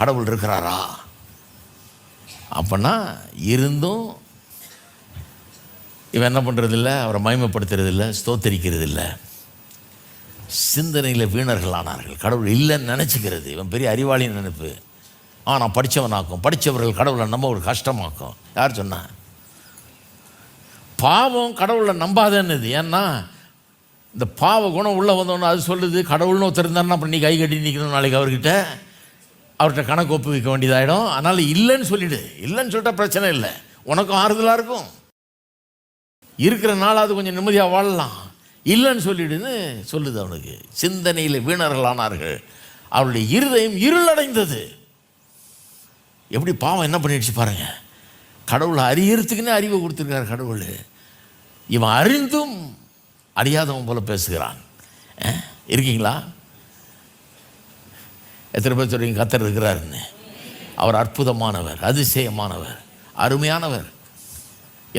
கடவுள் இருக்கிறாரா? அப்போனா இருந்தும் இவன் என்ன பண்ணுறதில்ல, அவரை மகிமைப்படுத்துறதில்லை, ஸ்தோத்தரிக்கிறதில்லை. சிந்தனையில் வீணர்கள் ஆனார்கள். கடவுள் இல்லைன்னு நினச்சிக்கிறது. இவன் பெரிய அறிவாளின்னு நினைப்பு. நான் படித்தவனாக்கும். படித்தவர்கள் கடவுளை நம்ப ஒரு கஷ்டமாக்கும். யார் சொன்னா? பாவம் கடவுளை நம்பாதன்னுது. ஏன்னா இந்த பாவ குணம் உள்ளே வந்தோன்னு அது சொல்லுது, கடவுள்னு ஒருத்தர் இருந்தாருன்னா அப்புறம் நீ கை கட்டி நிற்கணும் நாளைக்கு அவர்கிட்ட கணக்கு ஒப்பு வைக்க வேண்டியதாகிடும். அதனால் இல்லைன்னு சொல்லிவிடு. இல்லைன்னு சொல்லிட்டா பிரச்சனை இல்லை, உனக்கும் ஆறுதலாக இருக்கும். இருக்கிற நாளாவது கொஞ்சம் நிம்மதியாக வாழலாம். இல்லைன்னு சொல்லிடுன்னு சொல்லுது அவனுக்கு. சிந்தனையில் வீணர்களானார்கள். அவருடைய இருதயம் இருளடைந்தது. எப்படி பாவம் என்ன பண்ணிடுச்சு பாருங்க. கடவுளை அறியறதுக்குன்னே அறிவை கொடுத்துருக்கார் கடவுள். இவன் அறிந்தும் அறியாதவன் போல பேசுகிறான். இருக்கீங்களா? எத்தனை பேர் சொல்றீங்க கர்த்தர் இருக்கிறாருன்னு? அவர் அற்புதமானவர், அதிசயமானவர், அருமையானவர்.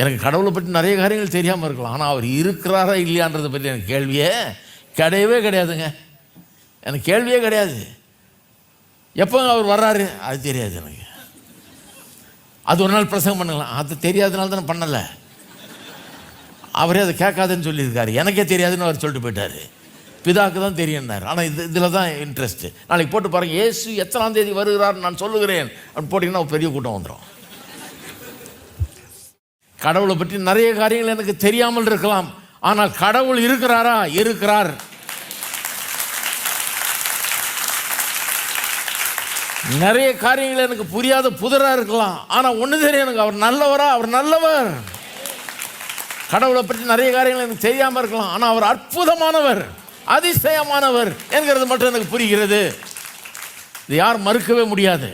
எனக்கு கடவுளை பற்றி நிறைய காரியங்கள் தெரியாமல் இருக்கலாம், ஆனால் அவர் இருக்கிறாரா இல்லையான்றதை பற்றி எனக்கு கேள்வியே கிடையவே கிடையாதுங்க. எனக்கு கேள்வியே கிடையாது. எப்போ அவர் வர்றாரு அது தெரியாது எனக்கு. அது ஒரு நாள் பிரசங்கம் பண்ணலாம், அது தெரியாதனால தானே பண்ணலை. அவரே அதை கேட்காதுன்னு சொல்லியிருக்காரு. எனக்கே தெரியாதுன்னு அவர் சொல்லிட்டு போயிட்டார். பிதாவுக்கு தான் தெரியும்னார். ஆனால் இதில் தான் இன்ட்ரெஸ்ட்டு. நாளைக்கு போட்டு பாருங்கள், இயேசு எத்தனாம் தேதி வருகிறார் நான் சொல்லுகிறேன் அப்படின்னு போட்டிங்கன்னா ஒரு பெரிய கூட்டம் வந்துடும். கடவுளை பற்றி நிறைய காரியங்கள் எனக்கு தெரியாமல் இருக்கலாம், ஆனால் கடவுள் இருக்கிறாரா? இருக்கிறார். நிறைய காரியங்கள் எனக்கு புரியாத புதிராக இருக்கலாம், ஆனால் ஒன்று தெரியும் எனக்கு, அவர் நல்லவரா? அவர் நல்லவர். கடவுளை பற்றி நிறைய காரியங்கள் எனக்கு தெரியாமல் இருக்கலாம், ஆனால் அவர் அற்புதமானவர், அதிசயமானவர் என்கிறது மட்டும் எனக்கு புரிகிறது. இது யார் மறுக்கவே முடியாது.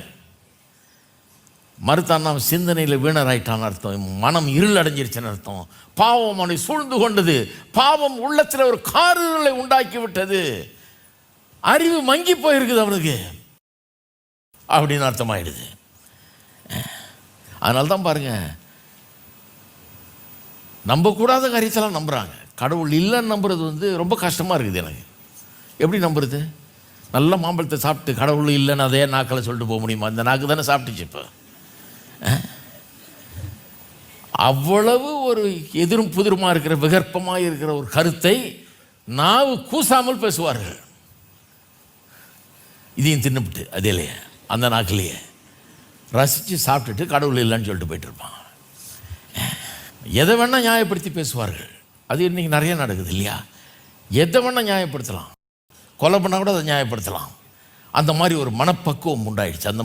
மறுத்தான் அவன் சிந்தனையில் வீணராயிட்டான் அர்த்தம். மனம் இருள் அடைஞ்சிருச்சுன்னு அர்த்தம். பாவம் அவனை சூழ்ந்து கொண்டது. பாவம் உள்ளத்தில் ஒரு காரிருளை உண்டாக்கி விட்டது. அறிவு மங்கி போயிருக்குது அவனுக்கு அப்படின்னு அர்த்தமாயிடுது. அதனால தான் பாருங்க, நம்பக்கூடாத காரியத்தெல்லாம் நம்புகிறாங்க. கடவுள் இல்லைன்னு நம்புறது ரொம்ப கஷ்டமாக இருக்குது எனக்கு. எப்படி நம்புறது? நல்ல மாம்பழத்தை சாப்பிட்டு கடவுள் இல்லைன்னு அதே நாக்கில் சொல்லிட்டு போக முடியுமா? அந்த நாக்கு தானே சாப்பிட்டுச்சு. இப்போ அவ்வளவு ஒரு எதிரும் புதிருமா இருக்கிற, விகற்பமாக இருக்கிற ஒரு கருத்தை நாவு கூசாமல் பேசுவார்கள். இதையும் தின்னுபிட்டு அதேலையே அந்த நாக்கிலேயே ரசித்து சாப்பிட்டுட்டு கடவுள் இல்லைன்னு சொல்லிட்டு போயிட்டு இருப்பான். எதை வேணால் நியாயப்படுத்தி பேசுவார்கள். அது இன்றைக்கி நிறைய நடக்குது இல்லையா? எதை வேணால் நியாயப்படுத்தலாம். கொலை பண்ணால் கூட அதை நியாயப்படுத்தலாம். அந்த மாதிரி ஒரு மனப்பக்குவம் உண்டாயிடுச்சு. அந்த